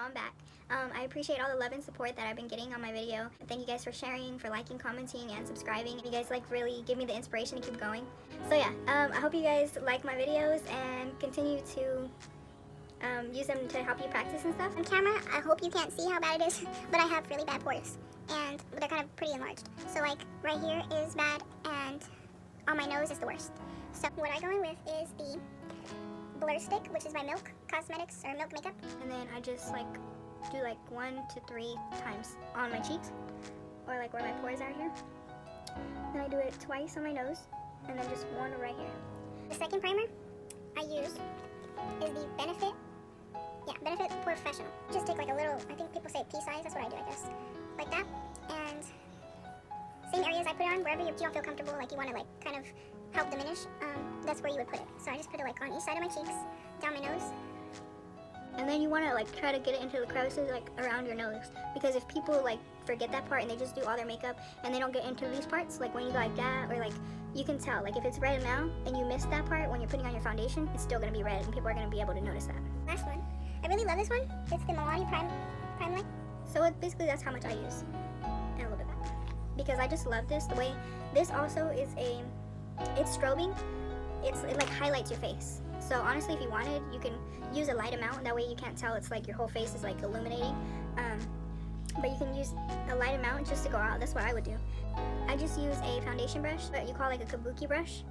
I'm back. I appreciate all the love and support that I've been getting on my video. Thank you guys for sharing, for liking, commenting, and subscribing. You guys like really give me the inspiration to keep going. So yeah, I hope you guys like my videos and continue to use them to help you practice and stuff. On camera, I hope you can't see how bad it is, but I have really bad pores, and they're kind of pretty enlarged. So like right here is bad, and on my nose is the worst. So what I go in with is the Blur Stick, which is by Milk Cosmetics, or Milk Makeup. And then I just like do like 1 to 3 times on my cheeks, or like where my pores are here. Then I do it twice on my nose, and then just one right here. The second primer I use is the Benefit Professional. Just take like a little, I think people say pea size, that's what I do, I guess. Like that, and same areas I put it on, wherever you don't feel comfortable, like you want to like kind of help diminish, that's where you would put it. So I just put it like on each side of my cheeks, down my nose. And then you want to like try to get it into the crevices like around your nose, because if people like forget that part and they just do all their makeup and they don't get into these parts, like when you go like that, or like you can tell, like if it's red now and you miss that part when you're putting on your foundation, it's still going to be red and people are going to be able to notice that. Last one. I really love this one. It's the Milani Prime Light. So basically that's how much I use, and a little bit of that. Because I just love this, the way this also is it's strobing. It like highlights your face. So honestly, if you wanted, you can use a light amount. That way you can't tell it's like your whole face is like illuminating. But you can use a light amount just to go out. That's what I would do. I just use a foundation brush that you call like a kabuki brush.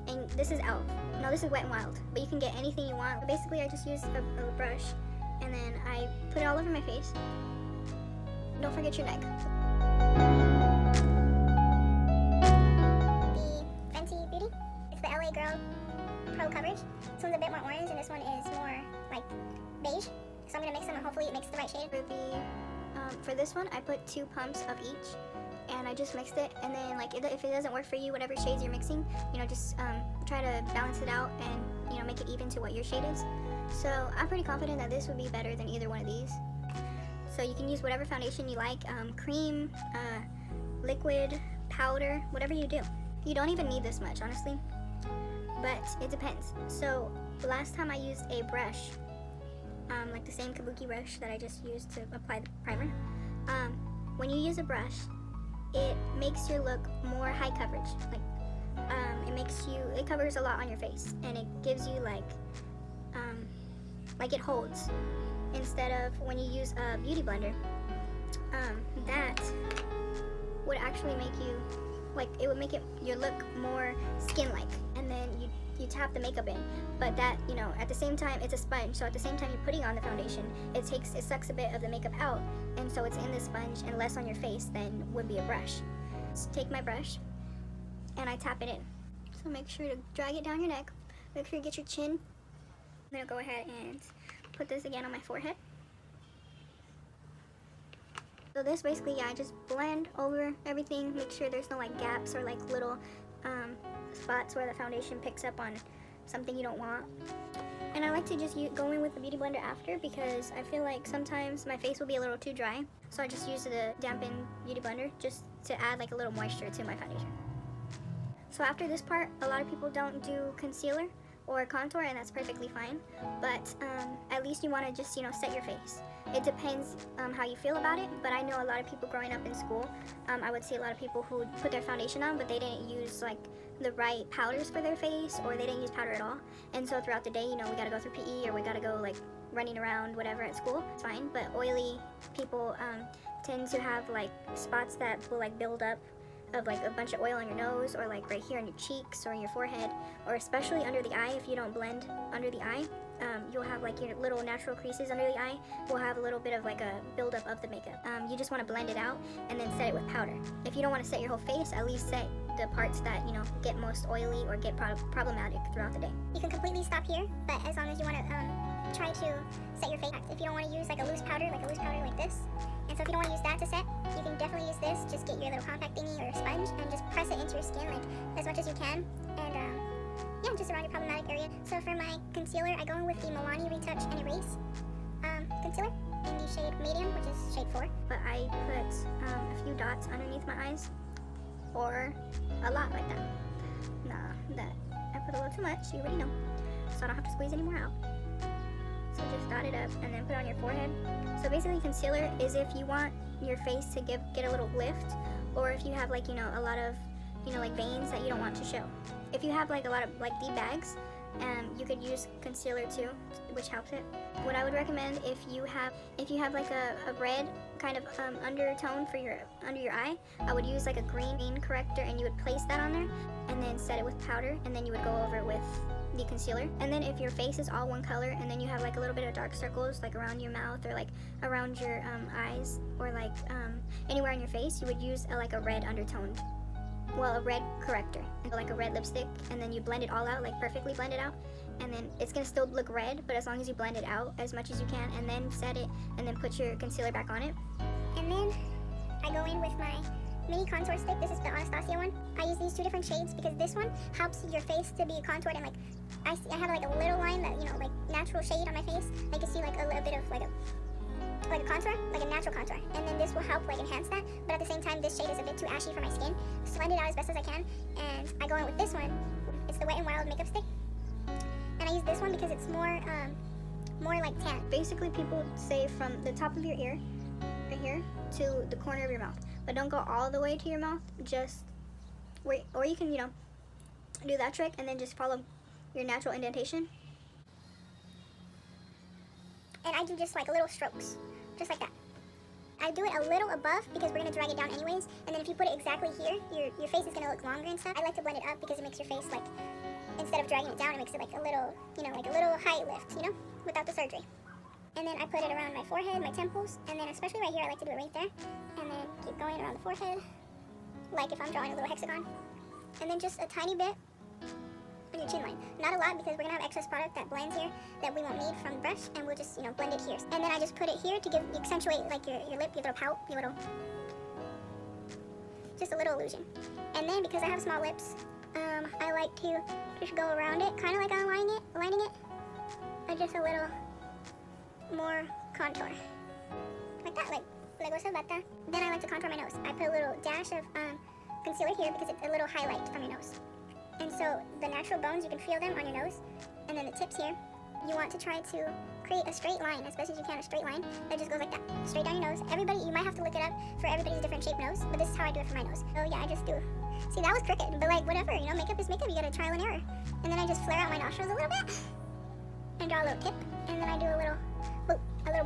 And this is e.l.f. No, this is Wet n Wild. But you can get anything you want. Basically, I just use a brush, and then I put it all over my face. Don't forget your neck. The Fenty Beauty. It's the LA Girl Pro Coverage. This one's a bit more orange, and this one is more like beige. So I'm gonna mix them, and hopefully it makes the right shade. For this one, I put 2 pumps of each, and I just mixed it. And then like if it doesn't work for you, whatever shades you're mixing, just try to balance it out and make it even to what your shade is. So I'm pretty confident that this would be better than either one of these. So you can use whatever foundation you like, cream, liquid, powder, whatever you do. You don't even need this much, honestly, but it depends. So last time I used a brush, like the same kabuki brush that I just used to apply the primer. When you use a brush, it makes your look more high coverage. It covers a lot on your face, and it gives you like it holds, instead of when you use a beauty blender. That would actually make you it would make your look more skin-like, and then you tap the makeup in. But that, at the same time, it's a sponge, so at the same time you're putting on the foundation, it sucks a bit of the makeup out, and so it's in the sponge and less on your face than would be a brush. Just take my brush and I tap it in. So make sure to drag it down your neck. Make sure you get your chin. Then I'll go ahead and put this again on my forehead. So this basically, I just blend over everything, make sure there's no gaps or little spots where the foundation picks up on something you don't want. And I like to just go in with the beauty blender after, because I feel like sometimes my face will be a little too dry. So I just use the dampened beauty blender just to add a little moisture to my foundation. So after this part, a lot of people don't do concealer or contour, and that's perfectly fine. But at least you want to just set your face. It depends how you feel about it, but I know a lot of people growing up in school, I would see a lot of people who would put their foundation on, but they didn't use the right powders for their face, or they didn't use powder at all. And so throughout the day, we gotta go through PE, or we gotta go running around, whatever, at school. It's fine, but oily people tend to have spots that will build up of a bunch of oil on your nose, or right here on your cheeks or in your forehead, or especially under the eye. If you don't blend under the eye, you'll have your little natural creases under the eye will have a little bit of a buildup of the makeup. You just want to blend it out and then set it with powder. If you don't want to set your whole face, at least set the parts that get most oily or get problematic throughout the day. You can completely stop here, but as long as you want to try to set your face. If you don't want to use a loose powder like this, and so if you don't want to use that to set, you can definitely use this. Just get your little compact thingy or a sponge and just press it into your skin as much as you can, and yeah, just around your problematic area. So for my concealer, I go in with the Milani Retouch and Erase concealer in the shade Medium, which is shade 4. But I put a few dots underneath my eyes, or a lot like that. Nah, that I put a little too much, you already know, so I don't have to squeeze any more out. So just dot it up and then put it on your forehead. So basically concealer is if you want your face to get a little lift, or if you have like, you know, a lot of, you know, like veins that you don't want to show. If you have like a lot of like deep bags, you could use concealer too, which helps it. What I would recommend if you have like a red kind of undertone for under your eye, I would use like a green corrector, and you would place that on there and then set it with powder, and then you would go over it with the concealer. And then if your face is all one color and then you have like a little bit of dark circles like around your mouth or like around your eyes or like anywhere on your face, you would use like a red undertone, well, a red corrector, and like a red lipstick, and then you blend it all out, like perfectly blend it out, and then it's gonna still look red, but as long as you blend it out as much as you can, and then set it, and then put your concealer back on it. And then I go in with my mini contour stick. This is the Anastasia one. I use these 2 different shades because this one helps your face to be contoured, and like I have like a little line that, you know, like natural shade on my face. I can see like a little bit of like a contour, like a natural contour, and then this will help like enhance that, but at the same time this shade is a bit too ashy for my skin, so blend it out as best as I can. And I go in with this one. It's the Wet n Wild makeup stick, and I use this one because it's more like tan. Basically, people say from the top of your ear right here to the corner of your mouth, but don't go all the way to your mouth, just where, or you can, you know, do that trick and then just follow your natural indentation. And I do just like little strokes, just like that. I do it a little above because we're gonna drag it down anyways, and then if you put it exactly here, your face is gonna look longer and stuff. I like to blend it up because it makes your face like, instead of dragging it down, it makes it like a little, you know, like a little high lift, you know, without the surgery. And then I put it around my forehead, my temples, and then especially right here, I like to do it right there, and then keep going around the forehead, like if I'm drawing a little hexagon, and then just a tiny bit on your chin line. Not a lot because we're gonna have excess product that blends here that we won't need from the brush, and we'll just, you know, blend it here. And then I just put it here to accentuate like your lip, your little pout, your little, just a little illusion. And then because I have small lips, I like to just go around it, kind of like I'm lining it, but just a little more contour, like that, like what's about that. Then I like to contour my nose. I put a little dash of concealer here because it's a little highlight from your nose. And so the natural bones, you can feel them on your nose, and then the tips here, you want to try to create a straight line, as best as you can, a straight line that just goes like that, straight down your nose. Everybody, you might have to look it up for everybody's different shaped nose, but this is how I do it for my nose. So yeah, I just do. See, that was crooked, but like whatever, you know, makeup is makeup, you gotta trial and error. And then I just flare out my nostrils a little bit, and draw a little tip, and then I do a little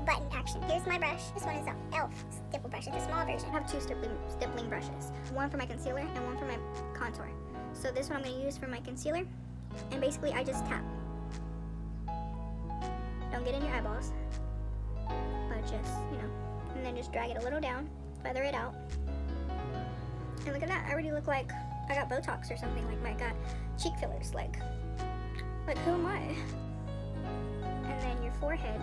button action. Here's my brush. This one is an e.l.f. stipple brush. It's a small version. I have 2 stippling brushes, one for my concealer and one for my contour. So this one I'm going to use for my concealer, and basically I just tap. Don't get in your eyeballs, but just, you know, and then just drag it a little down, feather it out. And look at that, I already look like I got Botox or something, like I got cheek fillers, like who am I? And then your forehead.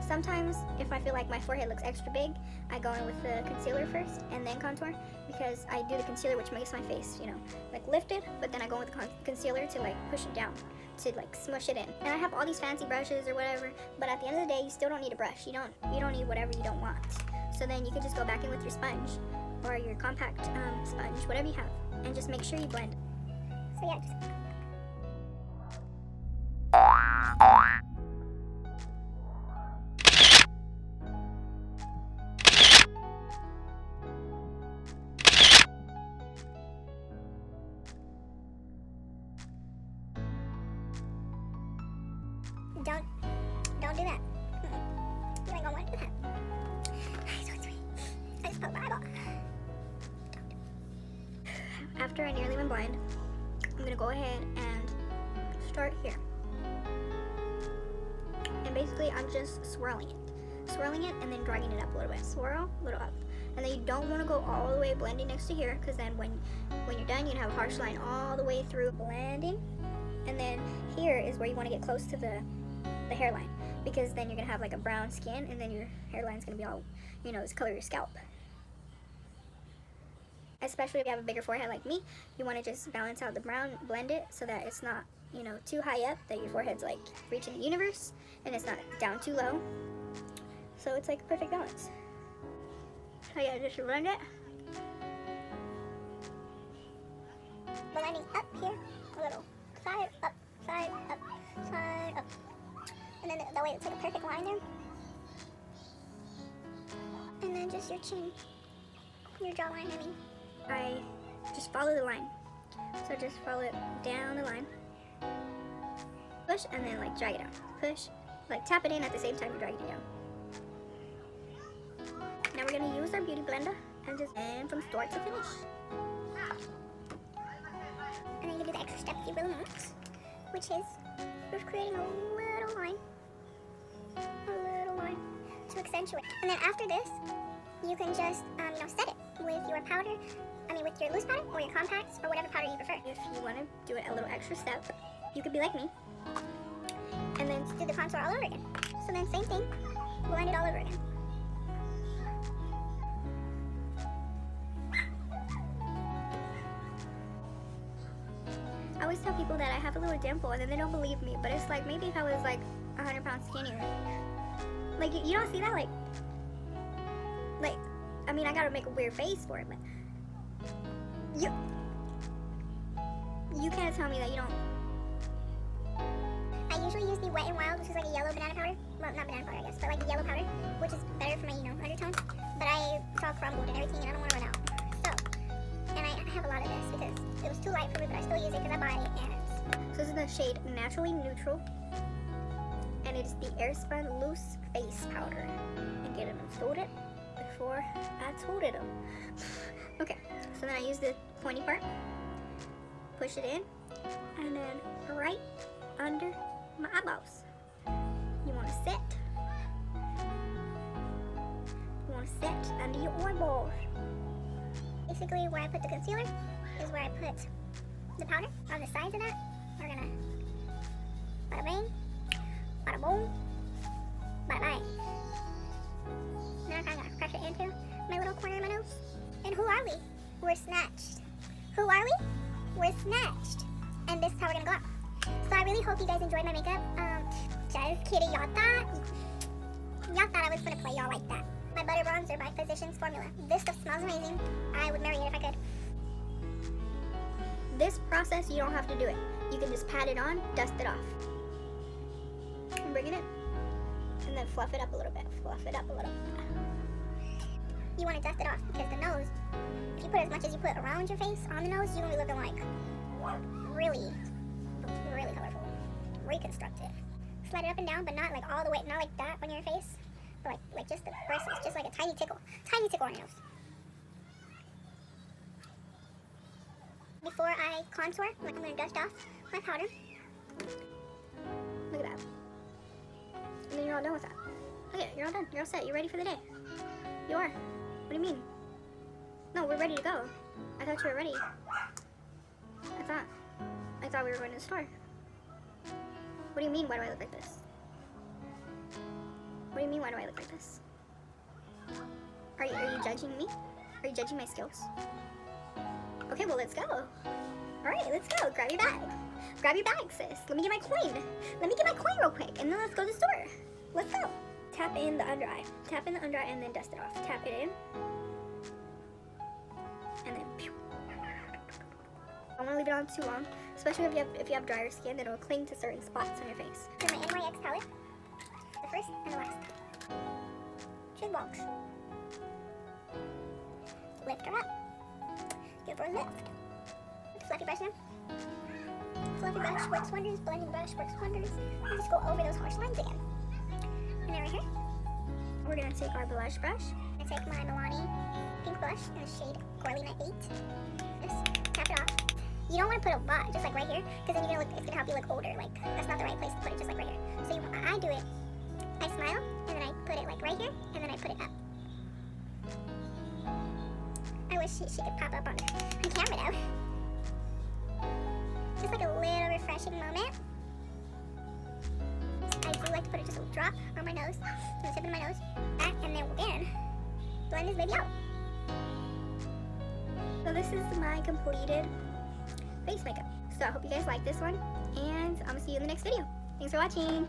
Sometimes if I feel like my forehead looks extra big, I go in with the concealer first and then contour, because I do the concealer, which makes my face, you know, like lifted, but then I go with the concealer to like push it down, to like smush it in. And I have all these fancy brushes or whatever, but at the end of the day, you still don't need a brush. You don't need whatever you don't want. So then you could just go back in with your sponge or your compact sponge, whatever you have, and just make sure you blend. So yeah, just don't do that. You ain't gonna want to do that. So sweet. I just poked my eyeball. After I nearly went blind, I'm gonna go ahead and start here. And basically I'm just swirling it and then dragging it up a little bit. Swirl, a little up. And then you don't want to go all the way blending next to here, because then when you're done, you're gonna have a harsh line all the way through blending. And then here is where you want to get close to the hairline, because then you're gonna have like a brown skin, and then your hairline's gonna be all, you know, it's color of your scalp. Especially if you have a bigger forehead like me, you want to just balance out the brown, blend it so that it's not, you know, too high up that your forehead's like reaching the universe, and it's not down too low. So it's like a perfect balance. So yeah, just blend it. Blending up here, a little side, up, side, up, side, up. And then that way it's like a perfect line there. just your chin. Your jawline, I mean. I just follow the line. So just follow it down the line. Push and then like drag it down. Push, like tap it in at the same time you're dragging it down. Now we're gonna use our beauty blender and just end from start to finish. And then you can do the extra step if you really want, which is just creating a little line to accentuate. And then after this, you can just set it with your powder. With your loose powder or your compacts or whatever powder you prefer. If you want to do it a little extra step, you could be like me and then do the contour all over again. So then same thing, blend it all over again. I always tell people that I have a little dimple and then they don't believe me, but it's like maybe if I was like 100 pounds skinnier. Like you don't see that, like I mean I gotta make a weird face for it, but you can't tell me that you don't. I usually use the Wet n Wild, which is like a yellow banana powder. Well, not banana powder, I guess, but like a yellow powder, which is better for my, undertones. But it's all crumbled and everything, and I don't want to run out. So, and I have a lot of this because it was too light for me, but I still use it because I bought it. And so this is the shade Naturally Neutral, and it's the Airspun Loose Face Powder. And get them folded before I toted them. Okay, so then I use the pointy part, push it in, and then right under my eyeballs. You want to set. You want to set under your eyeballs. Basically, where I put the concealer is where I put the powder. On the sides of that, we're gonna bada bing, bada boom, bada bang. Now I'm gonna press it into my little corner of my nose. And who are we? We're snatched. Who are we? We're snatched. And this is how we're gonna go out. So I really hope you guys enjoyed my makeup. Just kidding, y'all thought I was gonna play y'all like that. My butter bronzer by Physicians Formula. This stuff smells amazing. I would marry it if I could. This process, you don't have to do it. You can just pat it on, dust it off. And bring it in. And then fluff it up a little bit. Fluff it up a little bit. You want to dust it off because the nose, if you put as much as you put around your face on the nose, you're going to be looking like really, really colorful. Reconstructed. Slide it up and down, but not like all the way, not like that on your face, but like just the bristles, just like a tiny tickle on your nose. Before I contour, I'm going to dust off my powder. Look at that. And then you're all done with that. Okay, you're all done. You're all set. You're ready for the day. You are. What do you mean? No, we're ready to go. I thought you were ready. I thought we were going to the store. What do you mean, why do I look like this? What do you mean, why do I look like this? Are you judging me? Are you judging my skills? Okay, well, let's go. All right, let's go. Grab your bag. Grab your bag, sis. Let me get my coin. Let me get my coin real quick, and then let's go to the store. Let's go. Tap in the under eye. Tap in the under eye and then dust it off. Tap it in. And then pew. Don't want to leave it on too long, especially if you have drier skin, then it'll cling to certain spots on your face. For my NYX palette, the first and the last. She's box. Lift her up. Give her a lift. Fluffy brush now. Fluffy brush works wonders. Blending brush works wonders. And just go over those harsh lines again. And then right here, we're gonna take our blush brush. I'm gonna take my Milani pink blush in the shade Gorly Night 8. Just tap it off. You don't want to put a lot, just like right here, because then it's gonna help you look older. Like that's not the right place to put it, just like right here. So I do it. I smile, and then I put it like right here, and then I put it up. I wish she could pop up on camera though. Just like a little refreshing moment. I do like to put it just a drop on my nose, on the tip of my nose, back, and then again, blend this baby out. So this is my completed face makeup. So I hope you guys like this one, and I'm gonna see you in the next video. Thanks for watching.